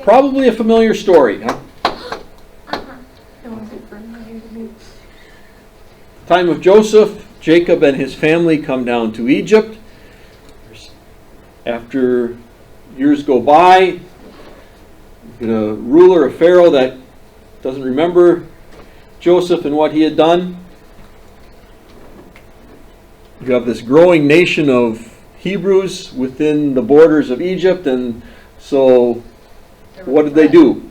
Probably a familiar story, huh? Time of Joseph, Jacob and his family come down to Egypt. After years go by, you get a ruler, a Pharaoh that doesn't remember Joseph and what he had done. You have this growing nation of Hebrews within the borders of Egypt, and so what did they do?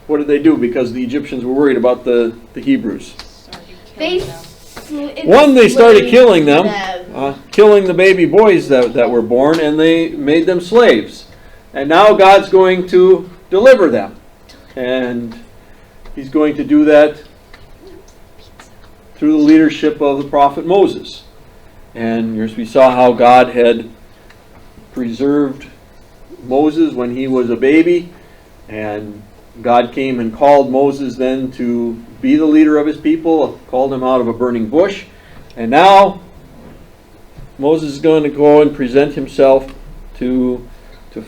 What did they do? Because the Egyptians were worried about the Hebrews. They started killing them, killing the baby boys that were born, and they made them slaves. And now God's going to deliver them. And He's going to do that through the leadership of the prophet Moses. And we saw how God had preserved Moses when he was a baby, and God came and called Moses then to be the leader of his people, called him out of a burning bush. And now Moses is going to go and present himself to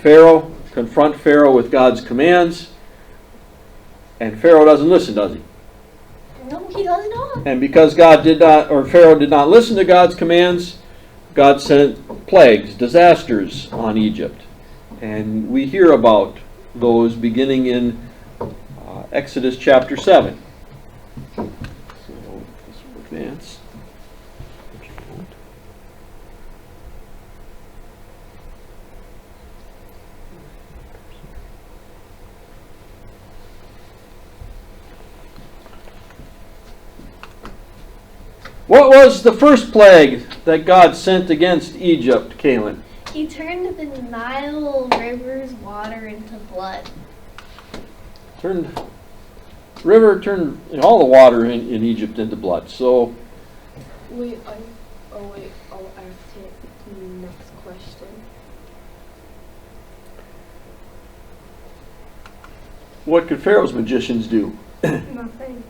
Pharaoh, confront Pharaoh with God's commands. And Pharaoh doesn't listen, does he? No, he does not. And because Pharaoh did not listen to God's commands, God sent plagues, disasters on Egypt. And we hear about those beginning in Exodus chapter 7. So let's advance. What was the first plague that God sent against Egypt, Kaylin? He turned the Nile River's water into blood. Turned all the water in Egypt into blood. So I'll ask you the next question. what could Pharaoh's magicians do? Nothing.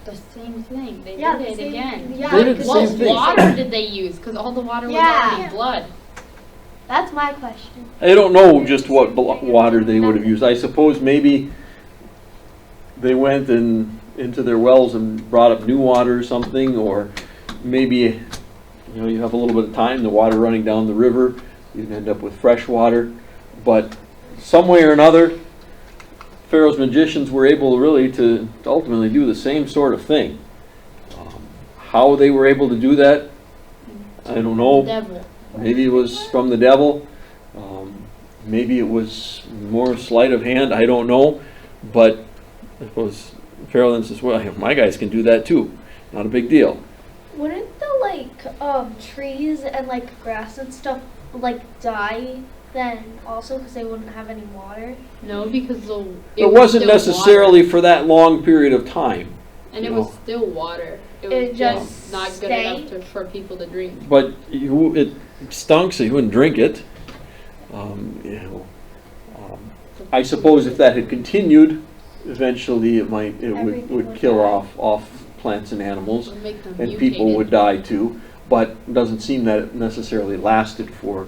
The same thing. They Yeah, did the it same- again. yeah, They did the What same thing. water did they use? Because all the water was Yeah. already blood. That's my question. I don't know just what water they would have used. I suppose maybe they went into their wells and brought up new water or something, or maybe you have a little bit of time, the water running down the river, you'd end up with fresh water. But some way or another, Pharaoh's magicians were able really to ultimately do the same sort of thing. How they were able to do that, I don't know. Devil. Maybe it was from the devil. Maybe it was more sleight of hand. I don't know. But I suppose Pharaoh then says, well, my guys can do that too. Not a big deal. Wouldn't the trees and grass and stuff die then also because they wouldn't have any water? No, because It wasn't necessarily for that long period of time. And it was still water. It was It just not good stank. enough for people to drink. But it stunk, so you wouldn't drink it. I suppose if that had continued, eventually it Everything would would kill die. off plants and animals, Would make them and people mutated. would die too. But it doesn't seem that it necessarily lasted for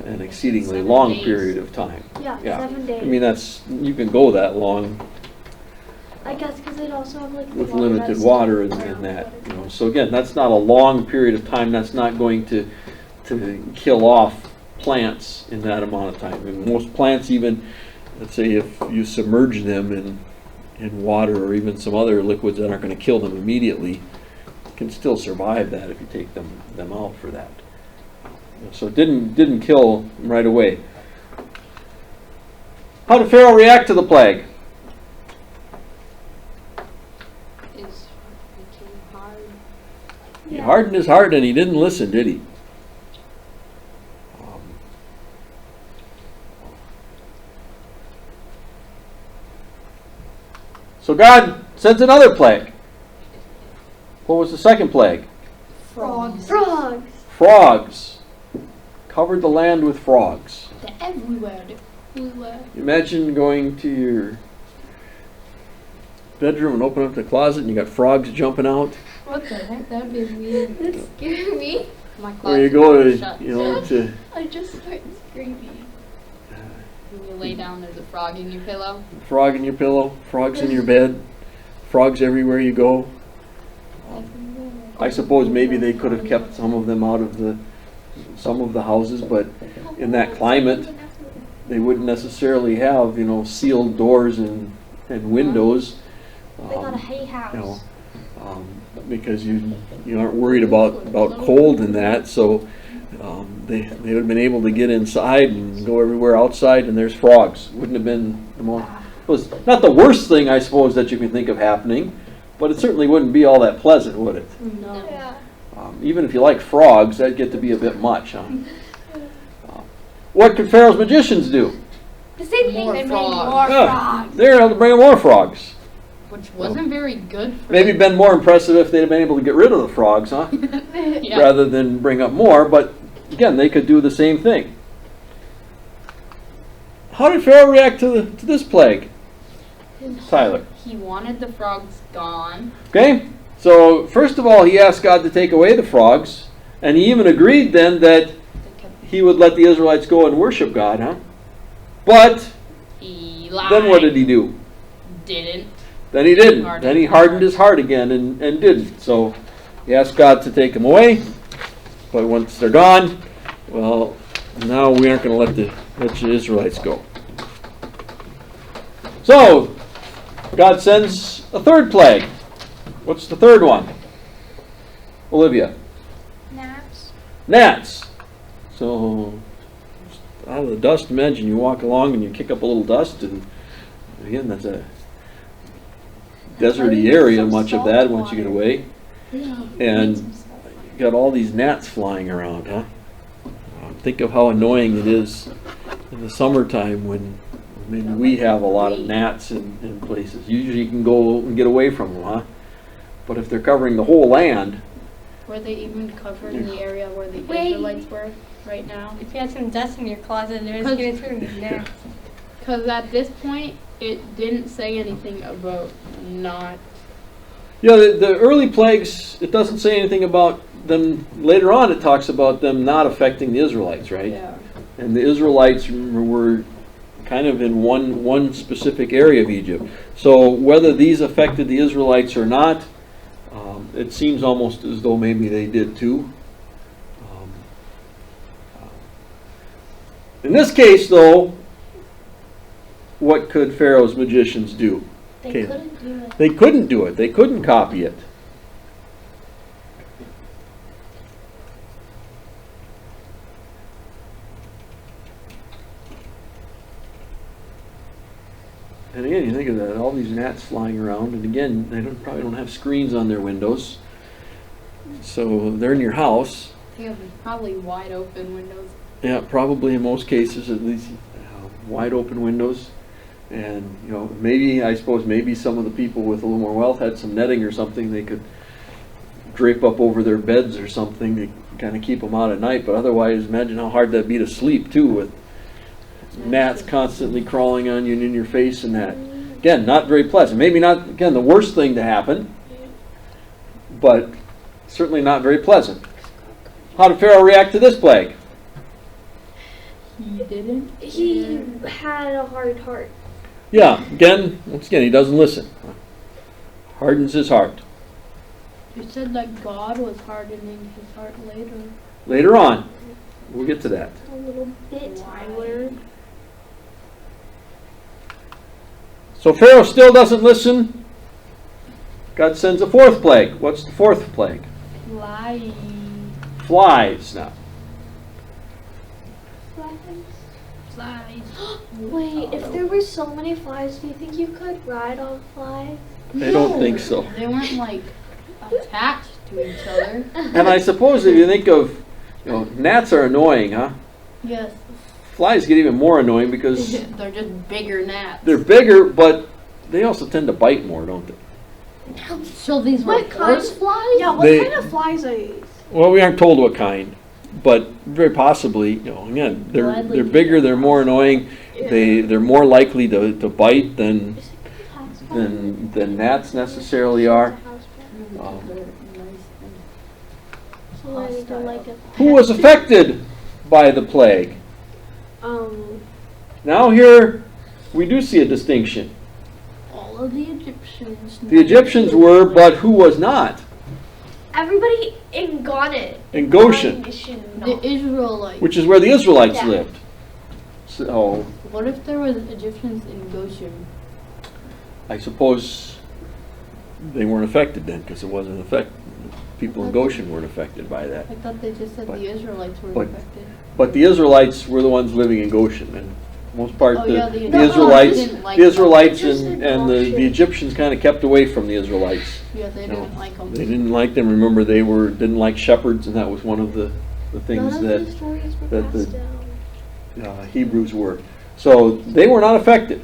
an exceedingly 7 long days. period of time. Yeah, Yeah. 7 days. I mean, you can go that long I guess because they'd also have the with water limited that's water and around that. water. So again, that's not a long period of time. That's not going to kill off plants in that amount of time. I mean, most plants, even, let's say if you submerge them in water or even some other liquids that aren't going to kill them immediately, can still survive that if you take them out for that. So it didn't kill them right away. How did Pharaoh react to the plague? It became hard. He hardened his heart and he didn't listen, did he? So God sends another plague. What was the second plague? Frogs. Frogs. Frogs. Covered the land with frogs. They're everywhere. Everywhere. Imagine going to your bedroom and open up the closet and you got frogs jumping out. What the heck? That'd be weird. That scared me. My Or you closet go was to, shut. to I just started screaming. When you lay down, there's a frog in your pillow. Frog in your pillow, frogs in your bed, frogs everywhere you go. I suppose maybe they could have kept some of them out of some of the houses, but in that climate, they wouldn't necessarily have, sealed doors and windows. They got a hay house. You know, because you aren't worried about cold and that, so they would have been able to get inside and go everywhere outside, and there's frogs. Wouldn't have been the most. It was not the worst thing, I suppose, that you can think of happening, but it certainly wouldn't be all that pleasant, would it? No. Yeah. Even if you like frogs, that'd get to be a bit much, huh? What could Pharaoh's magicians do? The same thing. More They made frogs. more Yeah, frogs. they're able to bring in more frogs. Which wasn't very good for Maybe been more impressive if they'd have been able to get rid of the frogs, huh? Yeah. Rather than bring up more, but again, they could do the same thing. How did Pharaoh react to this plague? Tyler. He wanted the frogs gone. Okay, so first of all, he asked God to take away the frogs, and he even agreed then that They kept, he would let the Israelites go and worship God, huh? But he lied. then what did he do? Didn't. Then he didn't. Then he hardened his heart again and didn't. So he asked God to take them away, but once they're gone, well, now we aren't going to let the Israelites go. So God sends a third plague. What's the third one? Olivia. Gnats. Gnats. So out of the dust, imagine you walk along and you kick up a little dust, and again, that's a deserty area, much of that once you get away. And you got all these gnats flying around, huh? Think of how annoying it is in the summertime when maybe we have a lot of gnats in places. Usually you can go and get away from them, huh? But if they're covering the whole land, Were they even covering the area where the Wait. Israelites were right now? If you had some dust in your closet, there's Cause- going to turn gnats. Because at this point, it didn't say anything about not. yeah, the early plagues, it doesn't say anything about them. Later on it talks about them not affecting the Israelites, right? Yeah. And the Israelites were kind of in one specific area of Egypt. So whether these affected the Israelites or not, it seems almost as though maybe they did too. In this case, though, what could Pharaoh's magicians do? They Okay. couldn't do it. They couldn't do it. They couldn't copy it. And again, you think of that, all these gnats flying around, and again, they probably don't have screens on their windows. So they're in your house. They have probably wide open windows. Yeah, probably in most cases, at least wide open windows. And, I suppose maybe some of the people with a little more wealth had some netting or something they could drape up over their beds or something to kind of keep them out at night. But otherwise, imagine how hard that'd be to sleep too, with gnats constantly crawling on you and in your face and that. Again, not very pleasant. Maybe not, again, the worst thing to happen, but certainly not very pleasant. How did Pharaoh react to this plague? He didn't. He had a hard heart. Yeah, once again, he doesn't listen. Hardens his heart. You said that God was hardening his heart later. Later on, we'll get to that. A little bit. Tyler. So Pharaoh still doesn't listen. God sends a fourth plague. What's the fourth plague? Lying. Flies now. Flies. Wait, if there were so many flies, do you think you could ride on flies? I don't think so. They weren't like attached to each other. And I suppose if you think of, gnats are annoying, huh? Yes. Flies get even more annoying because They're just bigger gnats. they're bigger, but they also tend to bite more, don't they? So these were What kind? horse flies? Yeah, what They- kind of flies are these? Well, we aren't told what kind, but very possibly, again, they're Gladly bigger, they're more annoying, they're more likely to bite than gnats necessarily are. So they're like a Who was affected by the plague? Now here we do see a distinction. All of the Egyptians. The Egyptians were, but who was not? Everybody in Ghana. In Goshen, The Israelites. which is where the Israelites Yeah. lived. So What if there was Egyptians in Goshen? I suppose they weren't affected then, because it wasn't affected. People in Goshen weren't affected by that. I thought they just said But- the Israelites were but- affected. But the Israelites were the ones living in Goshen, and most part Oh, the, yeah, the the Israelites, didn't like the them. Israelites Just and, in and the Goshen. Egyptians kind of kept away from the Israelites. Yeah, they No, didn't like them. They didn't like them. Remember, they didn't like shepherds, and that was one of the things None of that the stories were that the- passed down. Hebrews were. So they were not affected.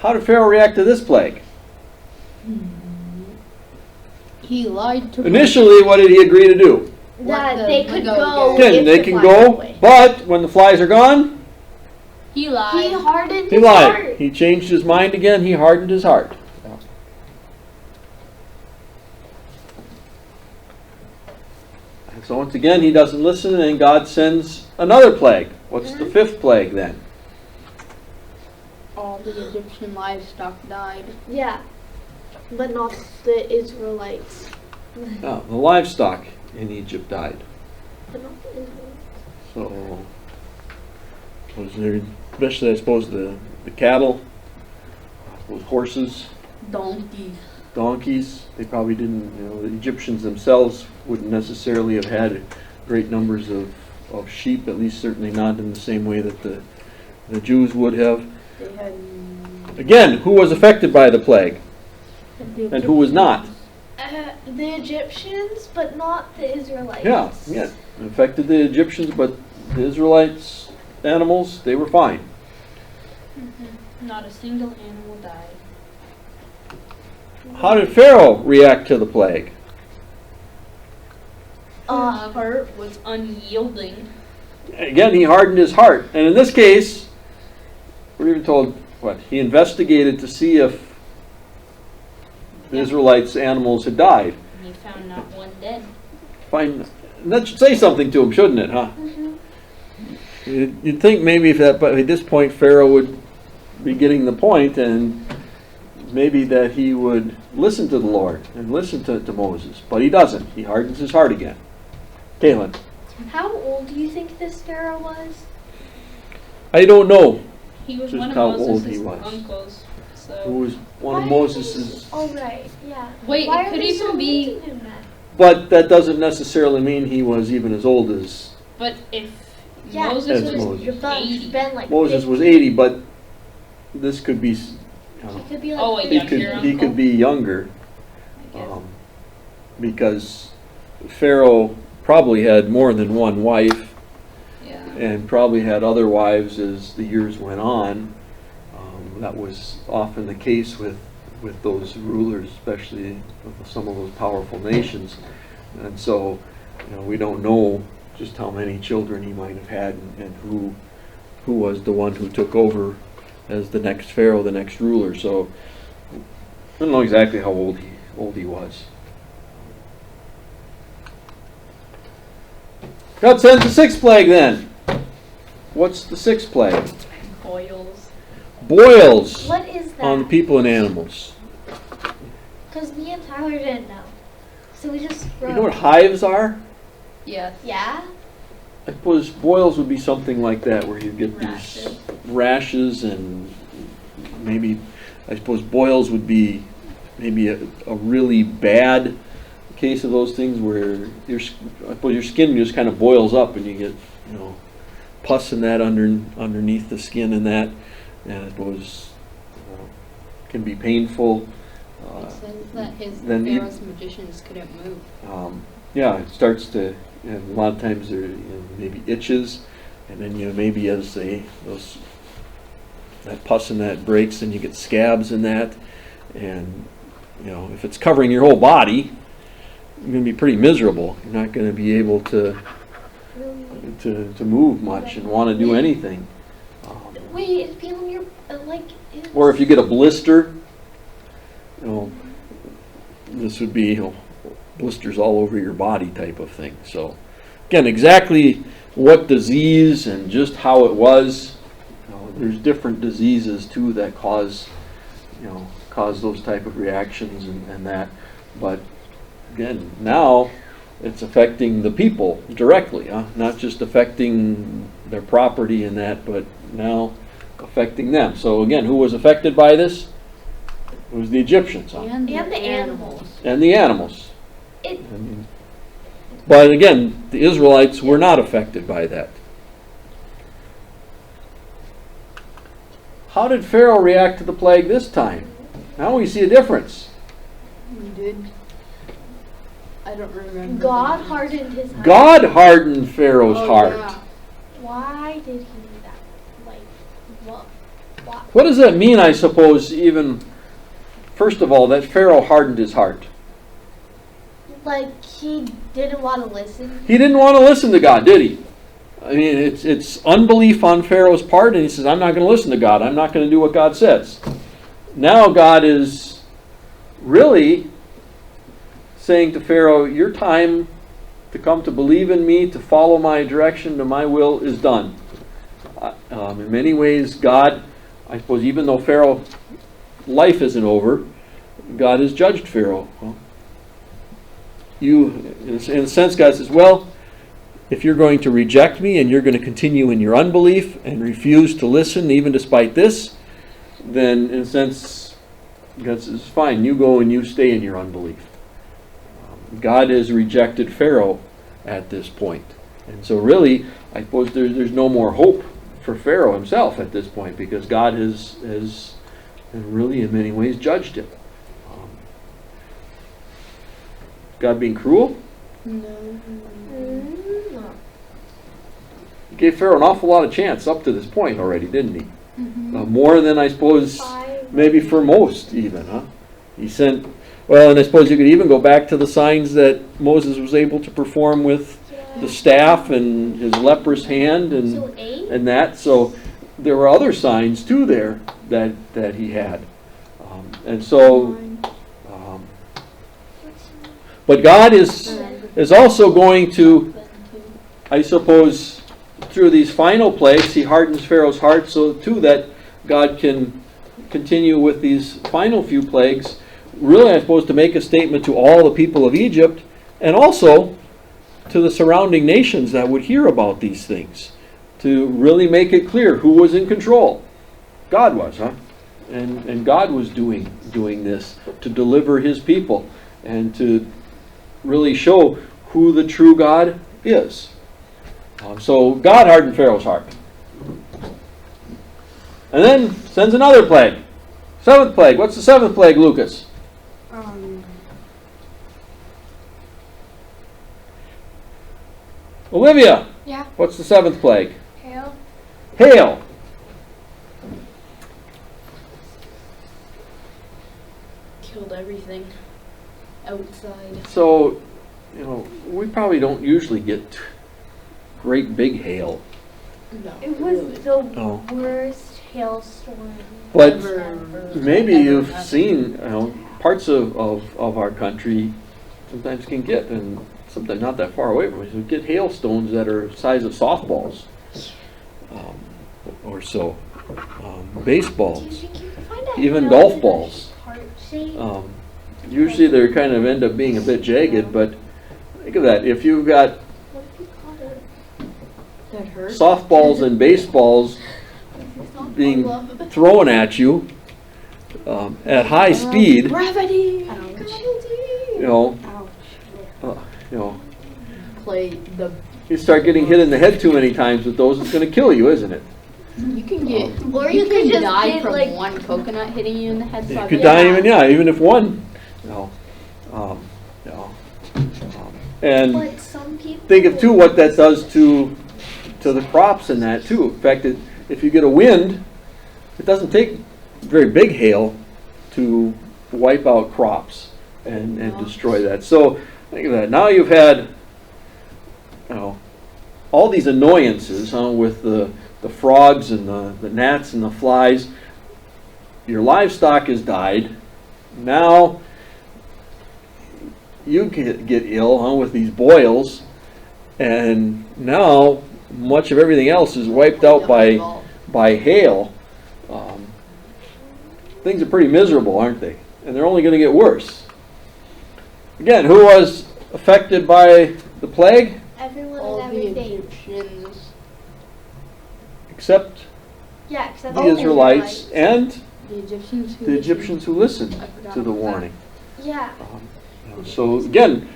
How did Pharaoh react to this plague? He lied to Initially, what did he agree to do? That Let they them could go go. again. Again, if they the can flies go, went away. but when the flies are gone, He lied. He hardened he his lied. heart. He changed his mind again. He hardened his heart. And so once again, he doesn't listen, and God sends another plague. What's the fifth plague then? All the Egyptian livestock died. Yeah, but not the Israelites. The livestock in Egypt died. But not the Israelites. So, was there, especially I suppose the cattle, those horses, Donkeys. donkeys, they probably didn't, the Egyptians themselves wouldn't necessarily have had great numbers of sheep, at least certainly not in the same way that the Jews would have. They had. Again, who was affected by the plague and who was not? The Egyptians, but not the Israelites. Yeah, it affected the Egyptians, but the Israelites, animals, they were fine. Not a single animal died. How did Pharaoh react to the plague? Heart was unyielding. Again, he hardened his heart. And in this case, we're even told, he investigated to see if the Israelites' animals had died. And he found not one dead. Fine. That should say something to him, shouldn't it, huh? You'd think maybe but at this point Pharaoh would be getting the point, and maybe that he would listen to the Lord and listen to Moses. But he doesn't. He hardens his heart again. Kaylin. How old do you think this Pharaoh was? I don't know He was just one of how old Moses' he was. uncles. who So. was one of Why are Moses's. they- Oh right, yeah. Wait, Why it are could they even so be- mean to him then? But that doesn't necessarily mean he was even as old as But if Yeah, Moses As was Moses. But it's 80. been like Moses was 50. 80, but this could be. He could be like Oh, a He younger could uncle. he could be younger, I guess. because Pharaoh probably had more than one wife, Yeah. and probably had other wives as the years went on. That was often the case with those rulers, especially with some of those powerful nations. And so, we don't know just how many children he might have had, and who was the one who took over as the next pharaoh, the next ruler. So I don't know exactly how old he was. God sends the sixth plague then. What's the sixth plague? Boils. Boils What is that? on the people and animals. Because me and Tyler didn't know. So we just You know what hives are? Yes. Yeah? I suppose boils would be something like that, where you get Rashes. these rashes, and maybe, I suppose boils would be maybe a really bad case of those things where I suppose your skin just kind of boils up and you get, pus and that underneath the skin and that, and I suppose can be painful. It says that his then you- Pharaoh's magicians couldn't move. Yeah, it starts to, and a lot of times there maybe itches, and then maybe as that pus and that breaks, and you get scabs in that, and if it's covering your whole body, you're going to be pretty miserable. You're not going to be able to move much and want to do anything. Wait, it's peeling your, Or if you get a blister, this would be blisters all over your body type of thing. So again, exactly what disease and just how it was, there's different diseases too that cause those type of reactions and that. But again, now it's affecting the people directly, not just affecting their property and that, but now affecting them. So again, who was affected by this? It was the Egyptians, And And the animals. and the animals. It- I mean, but again, the Israelites were not affected by that. How did Pharaoh react to the plague this time? Now we see a difference. Did I don't remember. God hardened his heart. God hardened Pharaoh's Oh, heart. yeah. Why did he do that? Like, what? Why? What does that mean, I suppose, even, first of all, that Pharaoh hardened his heart? Like, he didn't want to listen. He didn't want to listen to God, did he? I mean, it's unbelief on Pharaoh's part, and he says, I'm not going to listen to God. I'm not going to do what God says. Now God is really saying to Pharaoh, your time to come to believe in me, to follow my direction, to my will, is done. In many ways, God, I suppose, even though Pharaoh's life isn't over, God has judged Pharaoh. Well, in a sense, God says, well, if you're going to reject me and you're going to continue in your unbelief and refuse to listen even despite this, then in a sense, God says, fine, you go and you stay in your unbelief. God has rejected Pharaoh at this point. And so really, I suppose there's no more hope for Pharaoh himself at this point, because God has really in many ways judged him. God being cruel? No. No. He gave Pharaoh an awful lot of chance up to this point already, didn't he? Mm-hmm. More than I suppose Five. maybe for most even, huh? He sent, well, and I suppose you could even go back to the signs that Moses was able to perform with the staff and his leprous hand So 8? and that. So there were other signs too there that he had. And so, but God is also going to, I suppose, through these final plagues, he hardens Pharaoh's heart so too that God can continue with these final few plagues, really I suppose to make a statement to all the people of Egypt and also to the surrounding nations that would hear about these things, to really make it clear who was in control. God was, huh? And God was doing this to deliver his people and to really show who the true God is. So God hardened Pharaoh's heart. And then sends another plague. 7th plague. What's the 7th plague, Lucas? Olivia. Yeah. What's the 7th plague? Hail. Hail. Killed everything outside. So, we probably don't usually get great big hail. No. It was the Oh. worst hailstorm. But Ever. maybe Ever you've happened. seen, parts of our country sometimes can get, and sometimes not that far away from us, we get hailstones that are the size of softballs or so. Do you Baseballs, think you can find a even hail golf in a balls. heart shape? Usually they kind of end up being a bit jagged, but think of that. If you've got What if you caught it? That hurt. softballs and baseballs being thrown at you at high speed, Gravity. you know, Ouch. Play the. you start getting hit in the head too many times with those, it's going to kill you, isn't it? You can get. Or you you can could just die get, from like- one coconut hitting you in the head. So You I'd could be die like, even if one. And But some people. think of too what that does to the crops and that too. In fact, if you get a wind, it doesn't take very big hail to wipe out crops and destroy that. So think of that. Now you've had all these annoyances with the frogs and the gnats and the flies. Your livestock has died. Now you get ill with these boils, and now much of everything else is wiped out by by hail, things are pretty miserable, aren't they? And they're only going to get worse. Again, who was affected by the plague? Everyone All and the everything. Egyptians. Except Yeah, except the Israelites and The Egyptians who the Egyptians who listened I forgot to the about warning. Yeah. So again,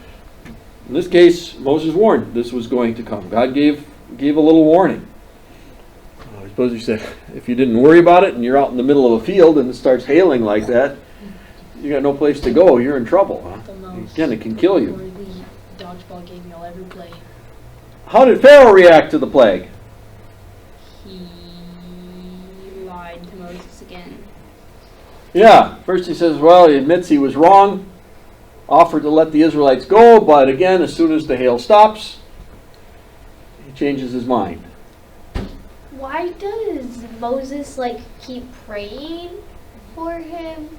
in this case, Moses warned this was going to come. God gave a little warning. I suppose you said, if you didn't worry about it and you're out in the middle of a field and it starts hailing like that, you got no place to go, you're in trouble. Huh? The most Again, it can kill you. worthy dodgeball game you'll ever play. How did Pharaoh react to the plague? He lied to Moses again. Yeah, first he says, well, he admits he was wrong, offered to let the Israelites go, but again, as soon as the hail stops, he changes his mind. Why does Moses keep praying for him,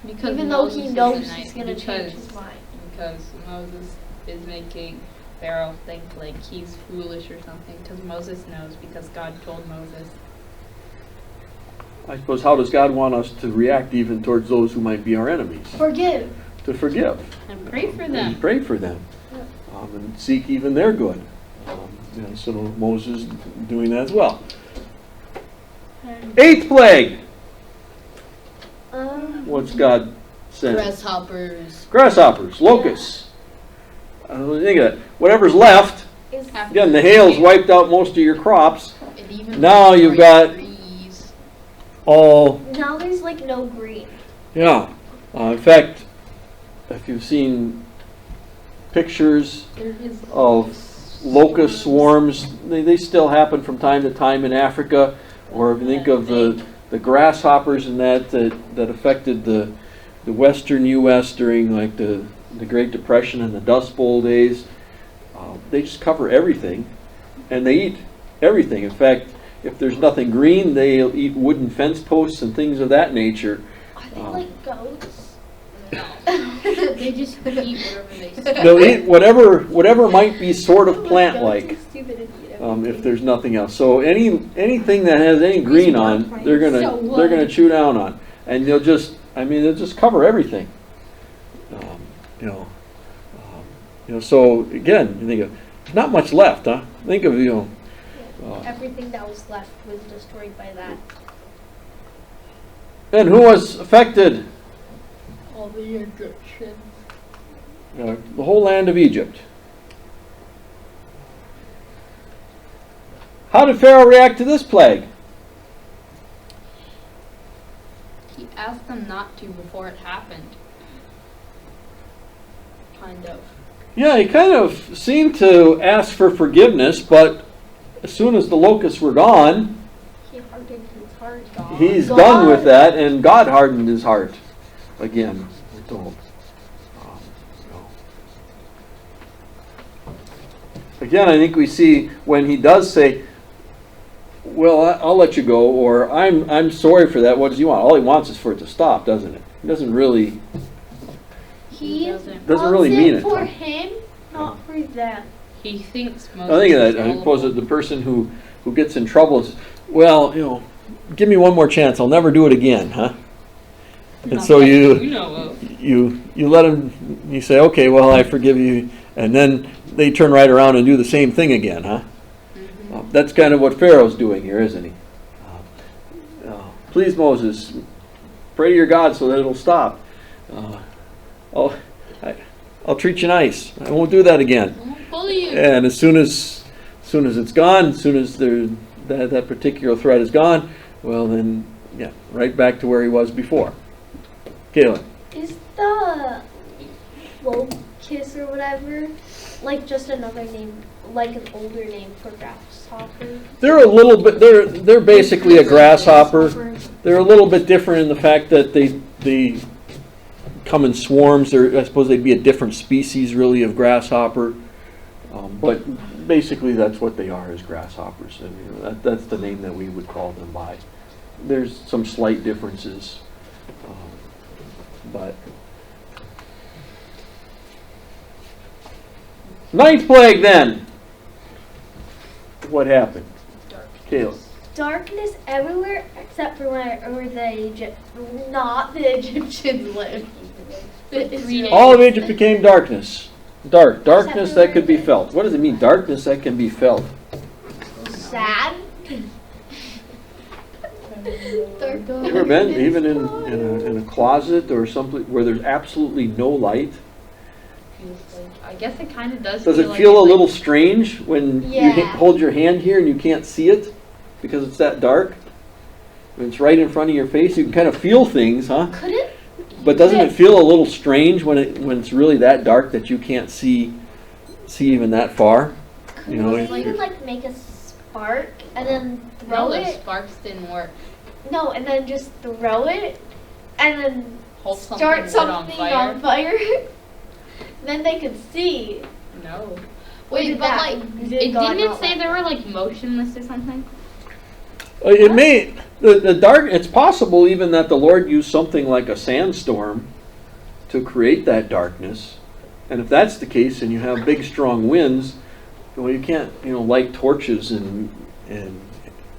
Because even though Moses he is knows a he's knight- gonna change because- his mind? Because Moses is making Pharaoh think he's foolish or something. Because Moses knows, because God told Moses. I suppose, how does God want us to react even towards those who might be our enemies? Forgive. To forgive. and pray for And them. pray for them. And seek even their good. So Moses doing that as well. Eighth plague. What's God saying? Grasshoppers. Grasshoppers, locusts. Think of that. Whatever's left. Is Again, the hail's wiped out most of your crops. It even Now you've destroys got- trees. All, now there's no green. yeah. In fact, if you've seen pictures There is of locust swarms, they still happen from time to time in Africa. Or if you think of the grasshoppers and that affected the western U.S. during the Great Depression and the Dust Bowl days, they just cover everything, and they eat everything. In fact, if there's nothing green, they'll eat wooden fence posts and things of that nature. Are they like goats? They just eat whatever they see. They'll eat whatever might be sort of plant-like. If there's nothing else, so anything that has any green on, they're gonna chew down on, and they'll just cover everything. So again, you think of not much left, huh? Think of Everything that was left was destroyed by that. and who was affected? all the Egyptians. The whole land of Egypt. How did Pharaoh react to this plague? He asked them not to before it happened. Kind of. Yeah, he kind of seemed to ask for forgiveness, but as soon as the locusts were gone, He hardened his heart. he's done with that, and God hardened his heart. Again, we're told. Again, I think we see when he does say, well, I'll let you go, or I'm sorry for that. What does he want? All he wants is for it to stop, doesn't it? He doesn't really Doesn't. really wants mean it. for him, not for them. He thinks I Moses think of is that. I gullible. suppose that the person who gets in trouble is, well, give me one more chance. I'll never do it again, huh? And Not so that you know of. you let him. You say, okay, well, I forgive you, and then they turn right around and do the same thing again, huh? That's kind of what Pharaoh's doing here, isn't he? Please, Moses, pray to your God so that it'll stop. I'll treat you nice. I won't do that again. Don't bully you. And as soon as it's gone, as soon as that particular threat is gone, well then, yeah, right back to where he was before. Kayla. Is the locust or whatever just another name, an older name for grasshopper? They're a little bit. They're basically a grasshopper. They're a little bit different in the fact that they come in swarms. I suppose they'd be a different species, really, of grasshopper. But basically, that's what they are, as grasshoppers, and that's the name that we would call them by. There's some slight differences, but ninth plague then. What happened? Caleb. darkness everywhere except for where not the Egyptians lived. The Israelites. All of Egypt became darkness. Darkness that could be felt. What does it mean? Darkness that can be felt. Sad. You ever been even in a closet or something where there's absolutely no light? I guess it kind of does. Does it like feel a it's little strange when you Yeah. hold your hand here and you can't see it because it's that dark? When it's right in front of your face, you can kind of feel things, huh? Could it? But doesn't it feel a little strange when it's really that dark that you can't see even that far? Could You know, we if even you're- like make a spark and then No, throw the it? sparks didn't work. No, and then just throw it and then Hold something start lit something on fire. Then they could see. No. Or Wait, did but that- like, did God didn't it not say let they were like motionless or something? It may the dark. It's possible even that the Lord used something like a sandstorm to create that darkness. And if that's the case, and you have big strong winds, well, you can't light torches and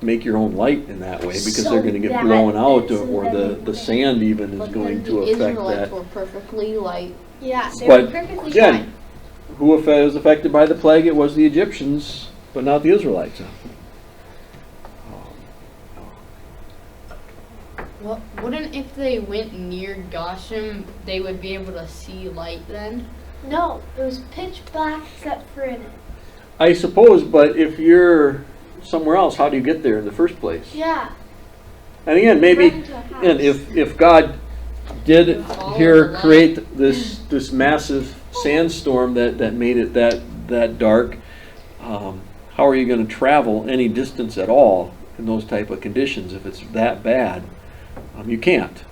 make your own light in that way because So they're going to get that blown out, is or the the- sand even is But going then to the affect Israelites that. were perfectly light. Yeah, they But were perfectly again, fine. who was affected by the plague? It was the Egyptians, but not the Israelites. Well, wouldn't if they went near Goshen, they would be able to see light then? No, it was pitch black except for in it. I suppose, but if you're somewhere else, how do you get there in the first place? Yeah. And again, Right maybe, into a house. and if God did Follow here the light. create this massive sandstorm that made it that dark, how are you going to travel any distance at all in those type of conditions if it's that bad? You can't,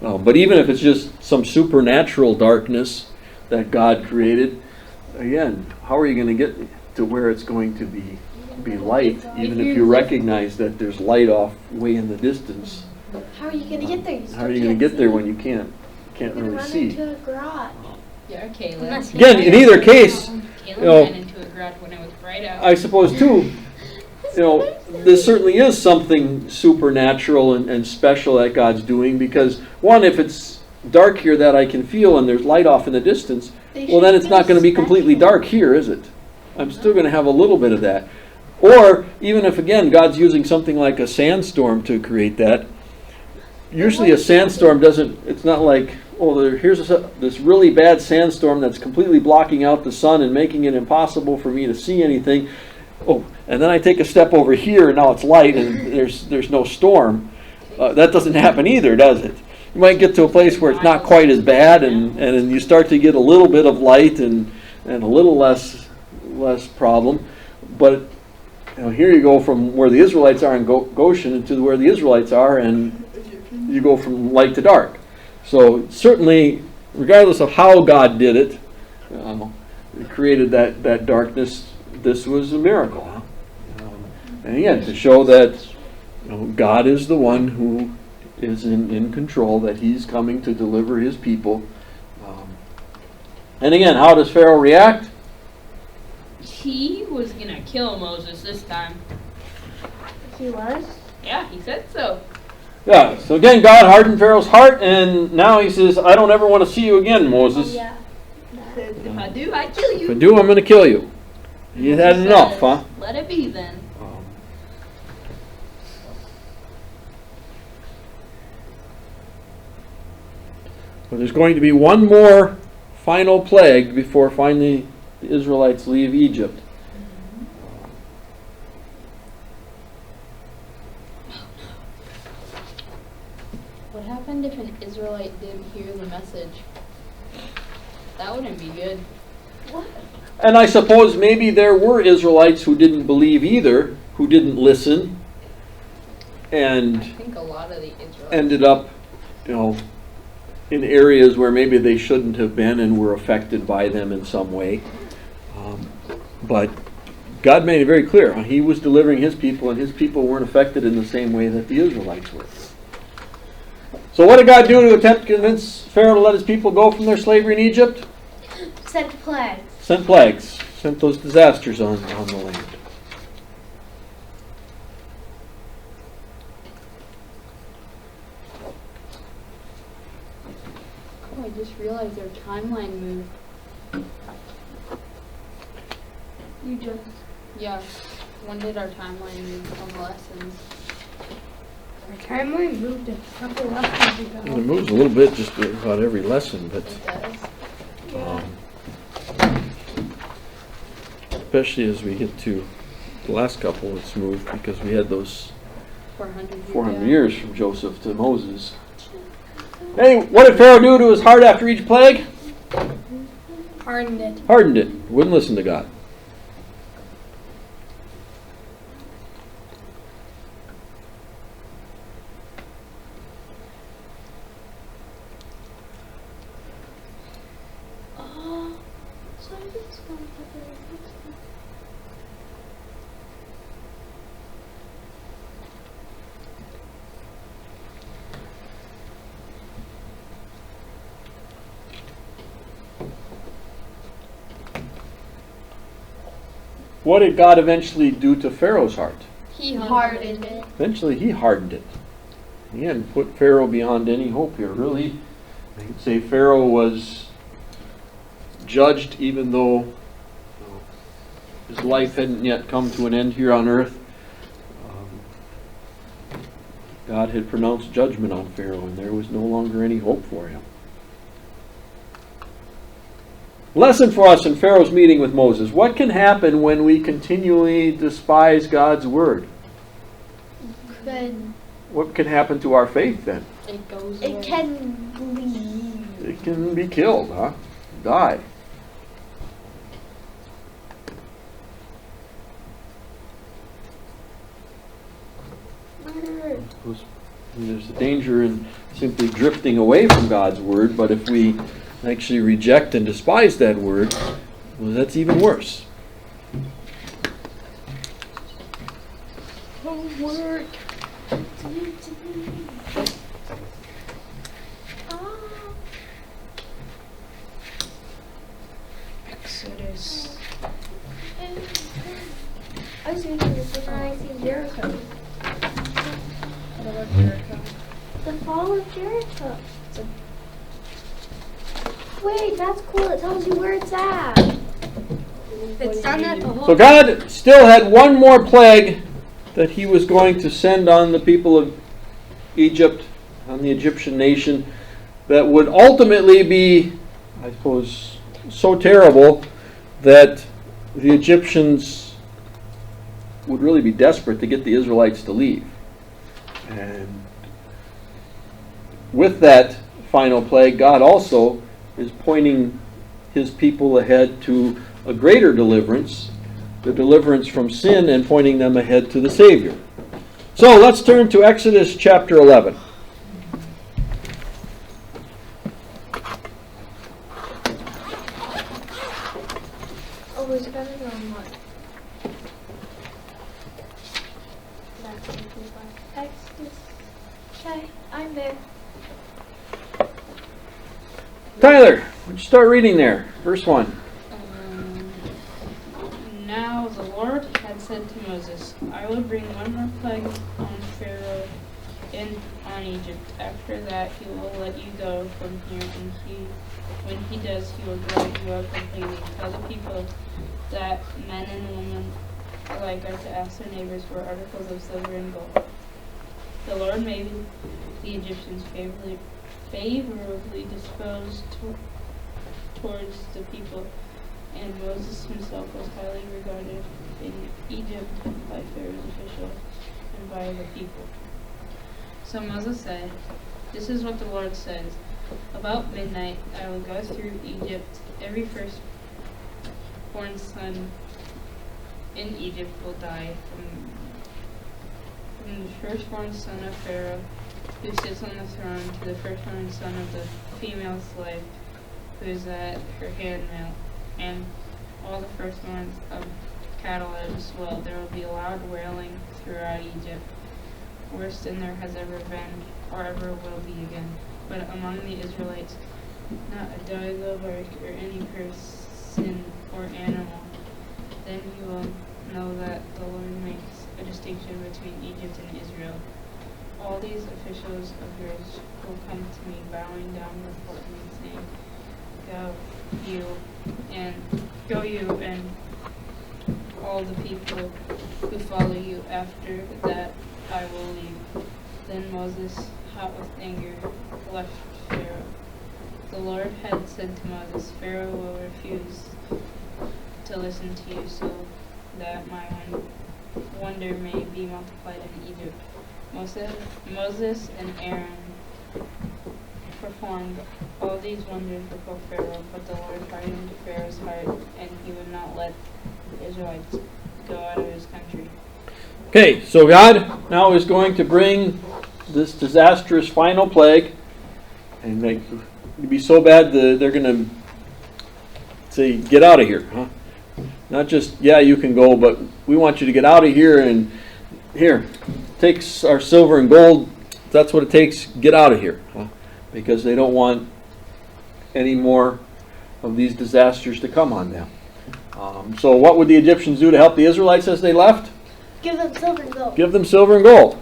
but even if it's just some supernatural darkness that God created, again, how are you going to get to where it's going to be light, even if you recognize that there's light off way in the distance? How are you gonna get there? How are you going to get there when you can't You're gonna really run see? into a garage. Yeah, Caleb. Unless Again, in either case, Caleb know, ran into a garage when it was bright out. I suppose too, this certainly is something supernatural and special that God's doing, because one, if it's dark here that I can feel and there's light off in the distance, well then it's not going to be completely dark here, is it? I'm still going to have a little bit of that. Or even if, again, God's using something like a sandstorm to create that, usually a sandstorm doesn't, it's not like, here's this really bad sandstorm that's completely blocking out the sun and making it impossible for me to see anything. Oh, and then I take a step over here and now it's light and there's no storm. That doesn't happen either, does it? You might get to a place where it's not quite as bad and then you start to get a little bit of light and a little less problem. But here you go from where the Israelites are in Goshen to where the Israelites are, and you go from light to dark. So certainly, regardless of how God did it, He created that darkness. This was a miracle. And again, to show that God is the one who is in control, that He's coming to deliver His people. And again, how does Pharaoh react? He was gonna kill Moses this time. He was. Yeah, he said so. Yeah, so again, God hardened Pharaoh's heart, and now He says, I don't ever want to see you again, Moses. Oh, yeah. If I do, I kill you. If I do, I'm going to kill you. You had He enough, says, huh? Let it be then. But there's going to be one more final plague before finally the Israelites leave Egypt. What happened if an Israelite didn't hear the message? That wouldn't be good. And I suppose maybe there were Israelites who didn't believe either, who didn't listen, I and think a lot of the Israelites. ended up, in areas where maybe they shouldn't have been and were affected by them in some way. But God made it very clear. He was delivering His people, and His people weren't affected in the same way that the Israelites were. So what did God do to attempt to convince Pharaoh to let his people go from their slavery in Egypt? Sent plagues. Sent plagues. Sent those disasters on the land. just realized their timeline moved. You just. Yeah. When did our timeline move on the lessons? Our timeline moved a couple lessons It ago. moves a little bit just about every lesson, but It does. especially as we get to the last couple, it's moved because we had those 400 years from Joseph to Moses. Hey, what did Pharaoh do to his heart after each plague? Hardened it. Hardened it. Wouldn't listen to God. Oh, so I just going to put it next time. What did God eventually do to Pharaoh's heart? He Hardened it. Eventually he hardened it. He hadn't put Pharaoh beyond any hope here, really. I could say Pharaoh was judged even though his life hadn't yet come to an end here on earth. God had pronounced judgment on Pharaoh, and there was no longer any hope for him. Lesson for us in Pharaoh's meeting with Moses. What can happen when we continually despise God's word? Then What can happen to our faith then? It goes it away. can leave. It can be killed, huh? Die. There's a danger in simply drifting away from God's word, but if we actually reject and despise that word, well, that's even worse. Homework. Exodus. I see this and I see Jericho. What about Jericho? The fall of Jericho. Wait, that's cool. It tells you where it's at. It's done that the whole So God still had one more plague that he was going to send on the people of Egypt, on the Egyptian nation, that would ultimately be, I suppose, so terrible that the Egyptians would really be desperate to get the Israelites to leave. And with that final plague, God also is pointing his people ahead to a greater deliverance, the deliverance from sin, and pointing them ahead to the Savior. So let's turn to Exodus chapter 11. Oh, is it better than what? Exodus. Okay, I'm there. Tyler, would you start reading there? Verse 1. Now the Lord had said to Moses, I will bring one more plague on Pharaoh and on Egypt. After that he will let you go from here, and when he does, he will drive you out completely. Tell the people that men and women alike are to ask their neighbors for articles of silver and gold. The Lord made the Egyptians favorably disposed towards the people, and Moses himself was highly regarded in Egypt by Pharaoh's officials and by the people. So Moses said, This is what the Lord says. About midnight I will go through Egypt. Every firstborn son in Egypt will die, from the firstborn son of Pharaoh who sits on the throne to the firstborn son of the female slave who is at her handmill, and all the firstborns of cattle as well. There will be loud wailing throughout Egypt, worse than there has ever been or ever will be again. But among the Israelites, not a dog will bark or any person or animal. Then you will know that the Lord makes a distinction between Egypt and Israel. all these officials of yours will come to me, bowing down before me, saying, Go you and all the people who follow you. After that I will leave." Then Moses, hot with anger, left Pharaoh. The Lord had said to Moses, "Pharaoh will refuse to listen to you, so that my wonder may be multiplied in Egypt." Moses and Aaron performed all these wonders before Pharaoh, but the Lord hardened Pharaoh's heart, and he would not let the Israelites go out of his country. Okay, so God now is going to bring this disastrous final plague, and make it be so bad that they're going to say, "Get out of here." Huh? Not just, "Yeah, you can go, but we want you to get out of here, and here, take our silver and gold. That's what it takes. Get out of here." Huh? Because they don't want any more of these disasters to come on them. So what would the Egyptians do to help the Israelites as they left? Give them silver and gold. Give them silver and gold.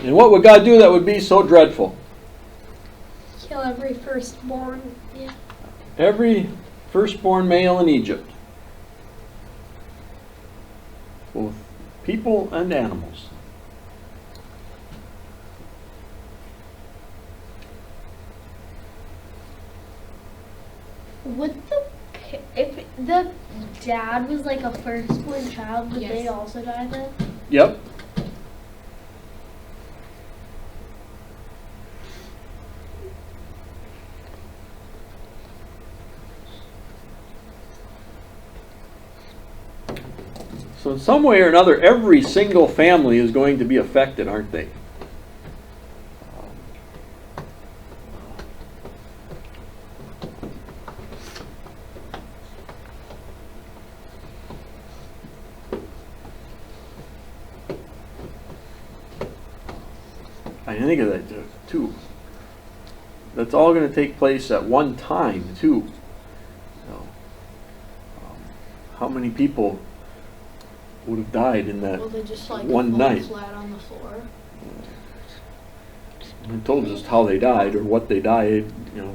And what would God do that would be so dreadful? Kill every firstborn. Yeah. Every firstborn male in Egypt, both people and animals. Would if the dad was like a firstborn child, would they Yes. also die then? Yep. So in some way or another, every single family is going to be affected, aren't they? I think of that too. That's all going to take place at one time too. How many people would have died in that Will they just like one fall night? flat on the floor? It told us how they died or what they died,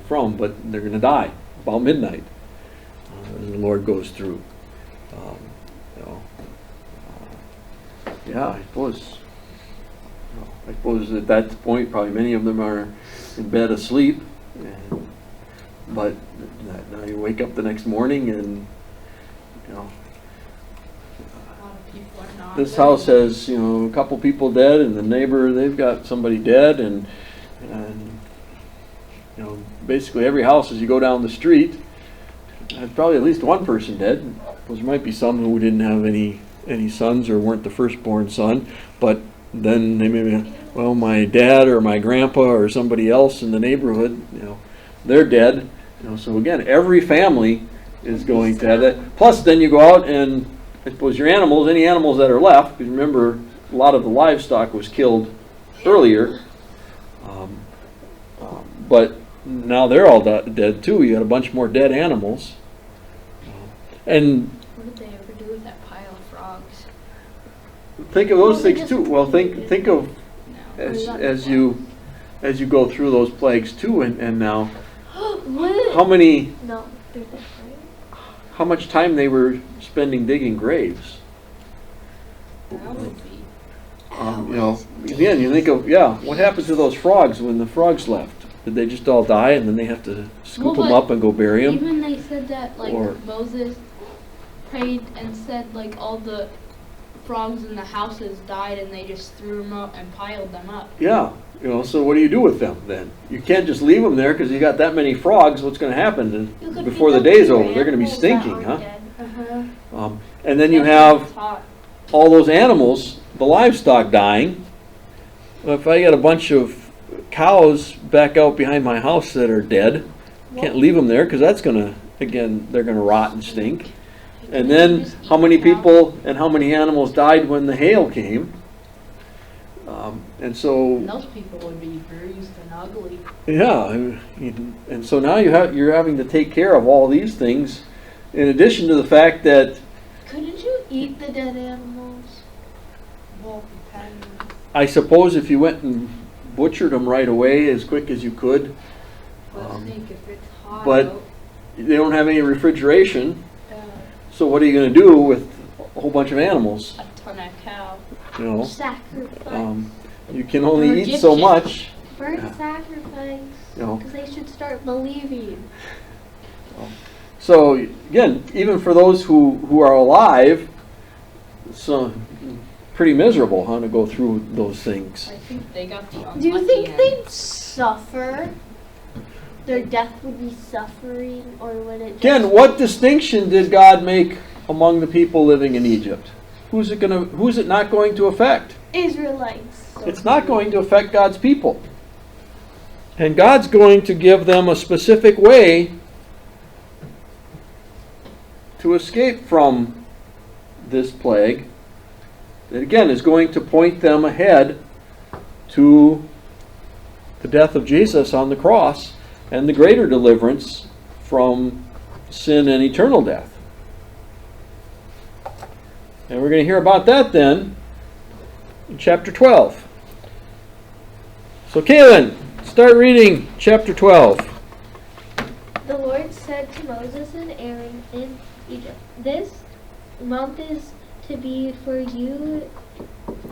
from, but they're going to die about midnight. And the Lord goes through. Yeah, I suppose at that point probably many of them are in bed asleep, but now you wake up the next morning and A lot of people are not. this house has a couple people dead, and the neighbor, they've got somebody dead, and basically every house as you go down the street has probably at least one person dead. There might be some who didn't have any sons or weren't the firstborn son, but then they maybe, well, my dad or my grandpa or somebody else in the neighborhood, they're dead. So again, every family is going to have that. Plus, then you go out and I suppose your animals, any animals that are left, because remember, a lot of the livestock was killed earlier, but now they're all dead too. You got a bunch more dead animals. And What did they ever do with that pile of frogs? think of those Well, they things just too. Well, think of No. as you go through those plagues too, and now What? how many. No, they're dead, right? How much time they were spending digging graves. That would be. Again, you think of, what happened to those frogs when the frogs left? Did they just all die and then they have to scoop Well, them up and go bury them? Even they said that like Or- Moses prayed and said like all the frogs in the houses died and they just threw them up and piled them up. Yeah, so what do you do with them then? You can't just leave them there because you got that many frogs. What's going to happen You could before the feed them day's to over? They're going to be animals that stinking, aren't huh? dead. Uh-huh. And then you That's have what it's hot. all those animals, the livestock dying. Well, if I got a bunch of cows back out behind my house that are dead, can't leave them there because that's going to, again, they're going to rot and stink. And then how many people and how many animals died when the hail came. And so, And those people would be bruised and ugly. yeah, and so now you're having to take care of all these things, in addition to the fact that Couldn't you eat the dead animals? Well, depends. I suppose if you went and butchered them right away as quick as you could, But think if it's hot but out, they don't have any refrigeration, Uh, so what are you going to do with a whole bunch of animals? a ton of cow. You know, Sacrifice. you can only Or eat so Egyptian. much. Burnt yeah. sacrifice. You know. Because they should start believing. So again, even for those who are alive, it's pretty miserable, huh, to go through those things. I think they got the unlucky Do you think end. they'd suffer? Their death would be suffering, or would it just... Again, what distinction did God make among the people living in Egypt? Who's it not going to affect? Israelites. It's not going to affect God's people. And God's going to give them a specific way to escape from this plague that again is going to point them ahead to the death of Jesus on the cross and the greater deliverance from sin and eternal death. And we're going to hear about that then in chapter 12. So Kaylin, start reading chapter 12. The Lord said to Moses and Aaron in Egypt, "This month is to be for you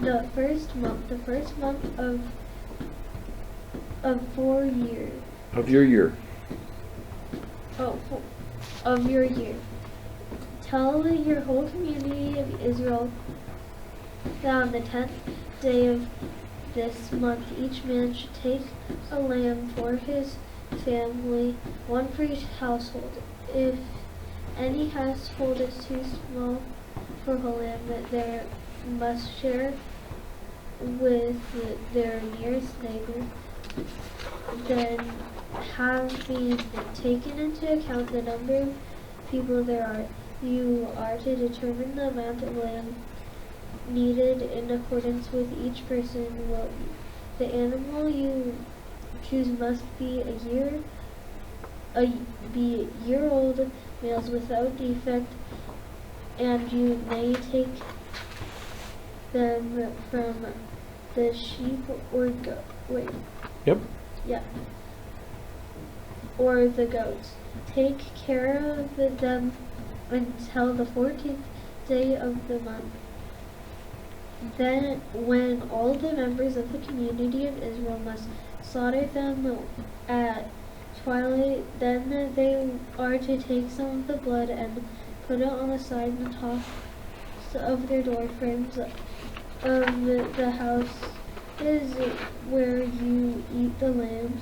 the first month of 4 years. Of your year. Of your year. Tell your whole community of Israel that on the 10th day of this month each man should take a lamb for his family, one for each household. If any household is too small for a lamb, they must share with their nearest neighbor. Then, having taken into account the number of people there are, you are to determine the amount of lamb needed in accordance with each person. The animal you choose must be year-old males without defect, and you may take them from the sheep or or the goats. Take care of them until the 14th day of the month. Then, when all the members of the community of Israel must slaughter them at twilight, then they are to take some of the blood and put it on the side and the top of their door frames of the house is where you eat the lambs.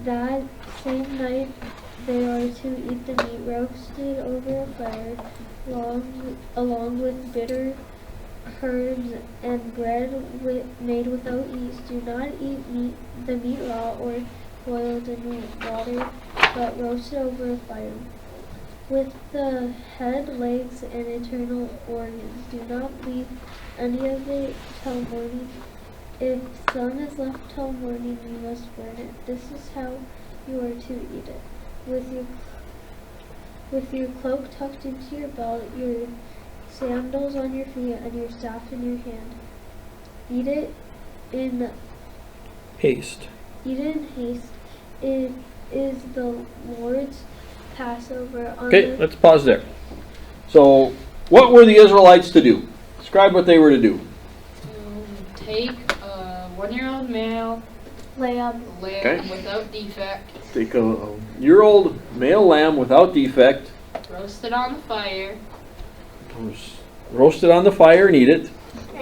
That same night they are to eat the meat roasted over a fire, along with bitter herbs and bread made without yeast. Do not eat the meat raw or boiled in water, but roasted over a fire. With the head, legs, and internal organs, do not leave any of it till morning. If some is left till morning, you must burn it. This is how you are to eat it. With your cloak tucked into your belt, your sandals on your feet, and your staff in your hand. Eat it in Haste. Eat it in haste. It is the Lord's Passover. Okay, let's pause there. So, what were the Israelites to do? Describe what they were to do. To take a 1-year-old male lamb. Okay. without defect, Take a year-old male lamb without defect, roast it on the fire, roast it on the fire and eat it.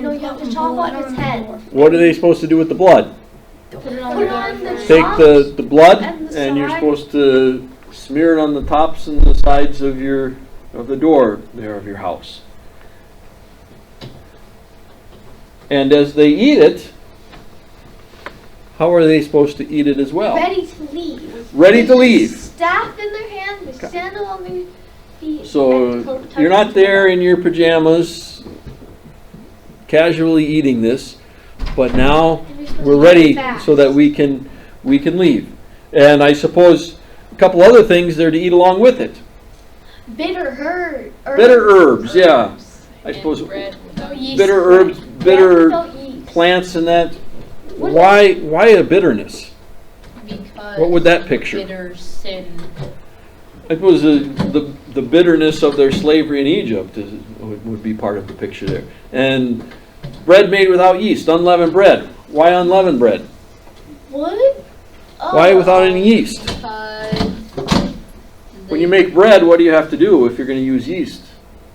No, you have to chop on its head. What are they supposed to do with the blood? put it Put it on on the the Take top the blood and the and you're side. supposed to smear it on the tops and the sides of the door there of your house. And as they eat it, how are they supposed to eat it as well? Ready to leave. Ready to leave. Staff in their hand, the sandal on their So you're not there in your pajamas, casually eating this, but now we're ready so that we can leave. And I suppose a couple other things there to eat along with it. Bitter herbs. Bitter herbs, yeah. I And suppose bread without yeast. bitter herbs, bitter plants, and that. Why a bitterness? Because What would that picture? bitter sin. I suppose the bitterness of their slavery in Egypt would be part of the picture there. And bread made without yeast, unleavened bread. Why unleavened bread? What? Why without any yeast? Because When you make bread, what do you have to do if you're going to use yeast?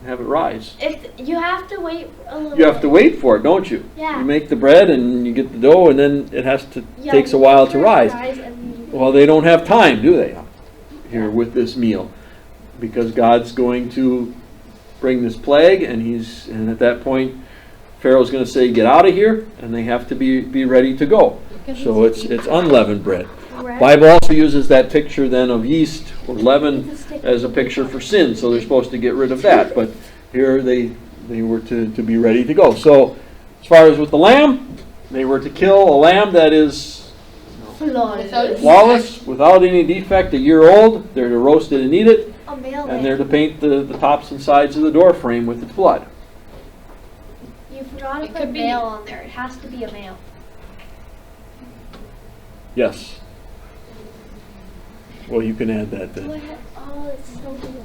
Have it rise. You have to wait a little. You have to wait for it, don't you? Yeah. You make the bread and you get the dough, and then it has to takes a while to rise. Well, they don't have time, do they? Here with this meal, because God's going to bring this plague, and at that point, Pharaoh's going to say, "Get out of here," and they have to be ready to go. So it's unleavened bread. Bible also uses that picture then of yeast or leaven as a picture for sin, so they're supposed to get rid of that. But here they were to be ready to go. So as far as with the lamb, they were to kill a lamb that is flawless, without any defect, a year old. They're to roast it and eat it, A male and they're to paint the tops and sides of the door frame with its blood. You forgot to It put could be- male on there. It has to be a male. Yes. Well, you can add that then. Oh, it's so good.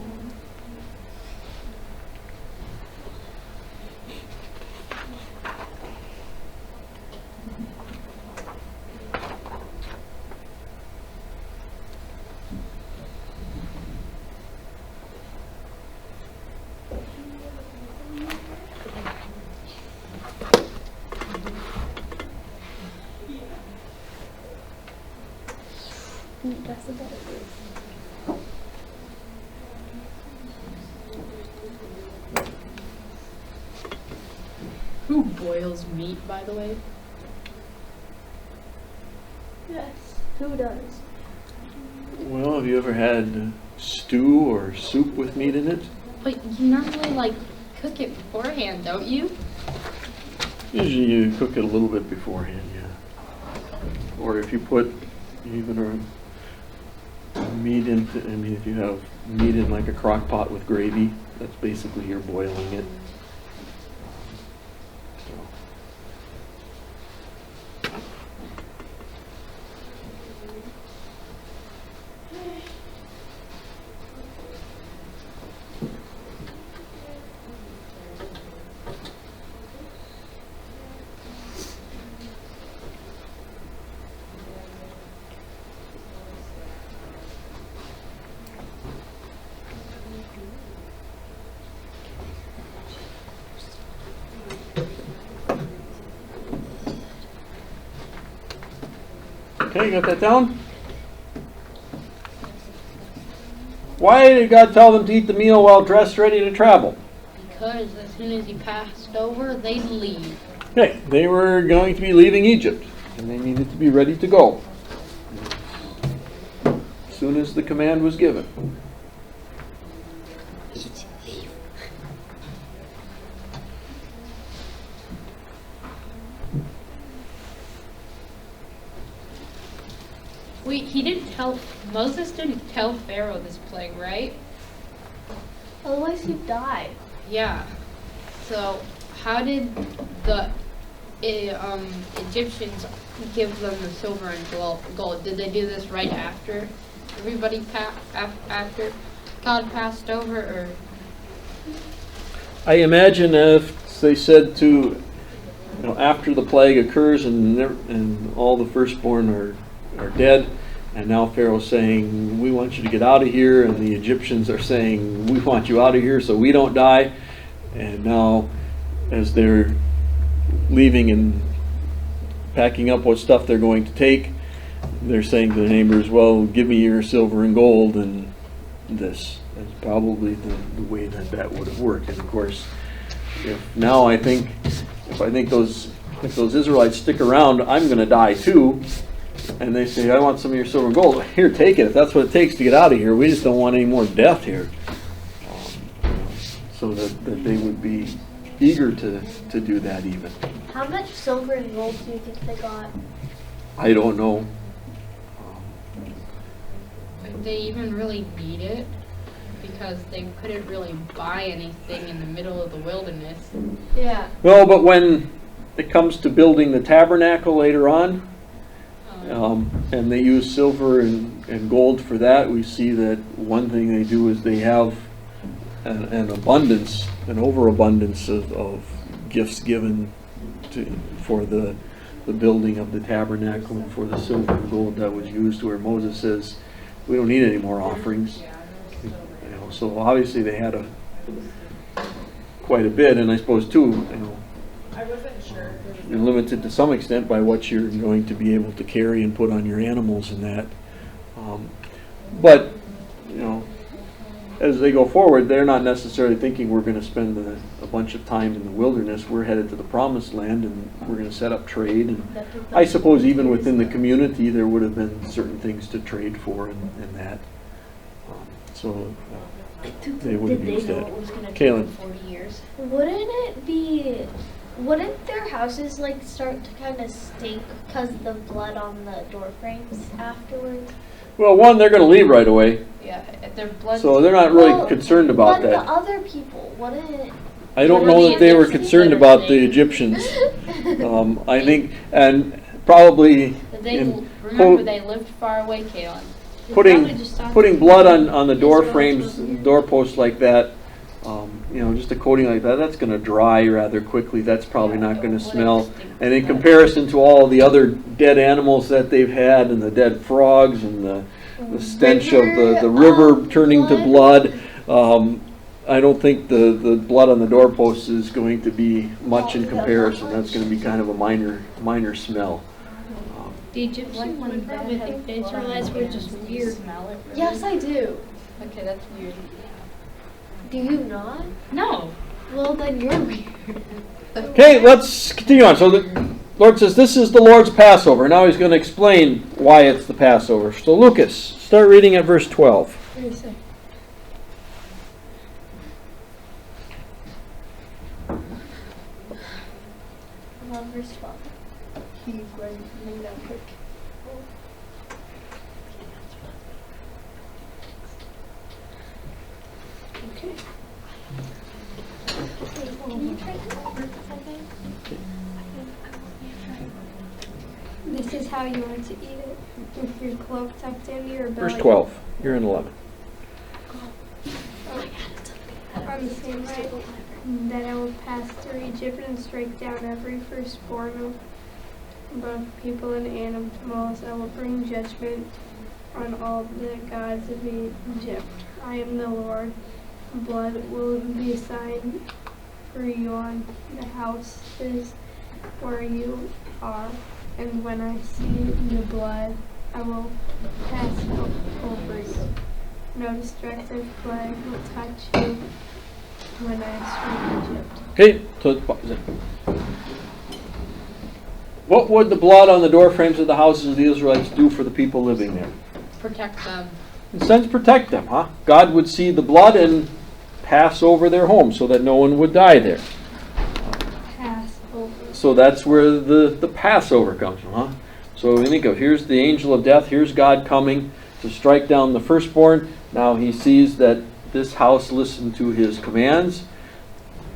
That's a better word. Who boils meat, by the way? Yes. Who does? Well, have you ever had stew or soup with meat in it? But you normally cook it beforehand, don't you? Usually you cook it a little bit beforehand, yeah. Or if you put even meat into, if you have meat in like a crock pot with gravy, that's basically you're boiling it. Okay, you got that down? Why did God tell them to eat the meal while dressed ready to travel? Because as soon as he passed over, they'd leave. Okay, they were going to be leaving Egypt, and they needed to be ready to go as soon as the command was given. Wait, Moses didn't tell Pharaoh this plague, right? Otherwise, he'd die. Yeah. So how did the Egyptians give them the silver and gold? Did they do this right after everybody after God passed over, or? I imagine if they said to, after the plague occurs and all the firstborn are dead, and now Pharaoh's saying, we want you to get out of here, and the Egyptians are saying, we want you out of here so we don't die. And now, as they're leaving and packing up what stuff they're going to take, they're saying to their neighbors, well, give me your silver and gold and this. That's probably the way that would have worked. And of course, if those Israelites stick around, I'm going to die too. And they say, I want some of your silver and gold. Here, take it. If that's what it takes to get out of here, we just don't want any more death here. that they would be eager to do that even. How much silver and gold do you think they got? I don't know. Did they even really need it? Because they couldn't really buy anything in the middle of the wilderness. Yeah. Well, but when it comes to building the tabernacle later on, and they use silver and gold for that, we see that one thing they do is they have an abundance, an overabundance of gifts given for the building of the tabernacle and for the silver and gold that was used, where Moses says, we don't need any more offerings. So obviously they had quite a bit, and I suppose too, you're limited to some extent by what you're going to be able to carry and put on your animals and that. But as they go forward, they're not necessarily thinking we're going to spend a bunch of time in the wilderness. We're headed to the promised land, and we're going to set up trade. And I suppose even within the community, there would have been certain things to trade for and that. So they would have used that. Kaylin. 40 years. Wouldn't their houses like start to kind of stink because of the blood on the door frames afterwards? Well, one, they're going to leave right away, Yeah, if their blood. so they're not really concerned about but that. the other people, wouldn't. I don't What know were that the they were Egyptians concerned that are about the saying? Egyptians. I think, and probably Remember, they lived far away, Kaylin. putting blood on the door frames, doorposts like that, just a coating like that, that's going to dry rather quickly. That's probably not going to smell. And in comparison to all the other dead animals that they've had, and the dead frogs, and the stench of the river turning to blood, I don't think the blood on the doorposts is going to be much in comparison. That's going to be kind of a minor smell. The Egyptians would probably think the Israelites were just weird. Smell it, really? Yes, I do. Okay, that's weird. Do you not? No. Well, then you're weird. Okay, let's continue on. So the Lord says, this is the Lord's Passover. Now he's going to explain why it's the Passover. So Lucas, start reading at verse 12. What do you say? Verse 12. He's writing something down quick. Okay. Can you try to cover something? This is how you want to eat it. With your cloak tucked into your belly. Verse 12. You're in 11. On the same night that I will pass through Egypt and strike down every firstborn of both people and animals. I will bring judgment on all the gods of Egypt. I am the Lord. Blood will be a sign for you on the houses where you are. And when I see the blood, I will pass over you. No destructive plague will touch you when I strike Egypt. Okay, so what would the blood on the door frames of the houses of the Israelites do for the people living there? Protect them. In a sense, protect them, huh? God would see the blood and pass over their home so that no one would die there. Pass over. So that's where the Passover comes from, huh? So we think of, here's the angel of death, here's God coming to strike down the firstborn. Now he sees that this house listened to his commands,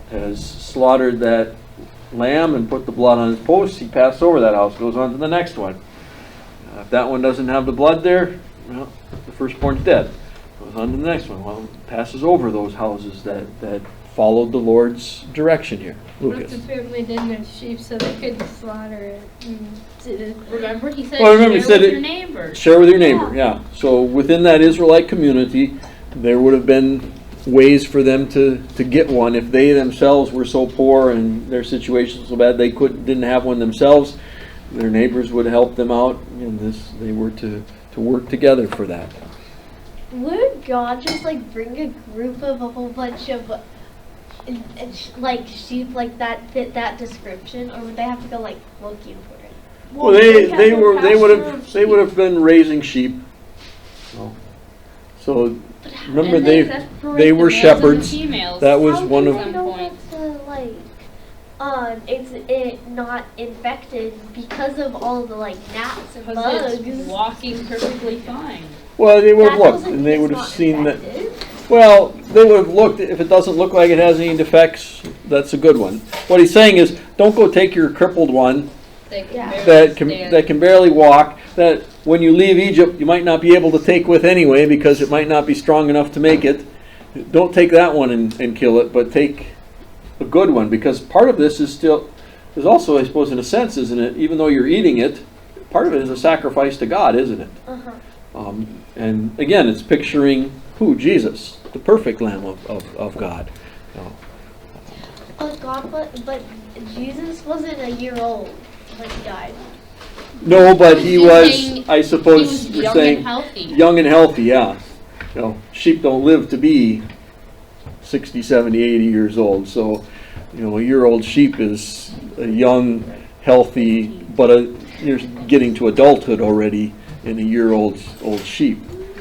has slaughtered that lamb and put the blood on his posts. He passed over that house, goes on to the next one. If that one doesn't have the blood there, well, the firstborn's dead. Goes on to the next one. Well, passes over those houses that followed the Lord's direction here. What if Lucas. the family didn't have sheep so they couldn't slaughter it? Remember, he said, Well, remember, he share said with it- your neighbor. Share with your neighbor, yeah. So within that Israelite community, there would have been ways for them to get one if they themselves were so poor and their situation was so bad they didn't have one themselves. Their neighbors would help them out, and they were to work together for that. Would God just like bring a group of a whole bunch of like sheep like that fit that description, or would they have to go like looking for it? Well, they would have been raising sheep. So Remember, And they separate they the were males and the shepherds. females. That was How one do of. they know point. it's not infected because of all the like gnats and Because bugs. it's walking perfectly fine. Well, they would That have looked, doesn't and mean they it's would have not seen that. infected. Well, they would have looked. If it doesn't look like it has any defects, that's a good one. What he's saying is, don't go take your crippled one They can Yeah. barely stand. that can barely walk. That when you leave Egypt, you might not be able to take with anyway because it might not be strong enough to make it. Don't take that one and kill it, but take a good one, because part of this is also, I suppose, in a sense, isn't it? Even though you're eating it, part of it is a sacrifice to God, isn't it? Uh-huh. And again, it's picturing who? Jesus, the perfect Lamb of God. But Jesus wasn't a year old when he died. No, but he He's was, saying I He suppose, was you're young saying and healthy. young and healthy, yeah. Sheep don't live to be 60, 70, 80 years old. So, a year-old sheep is a young, healthy, but you're getting to adulthood already in a year-old sheep.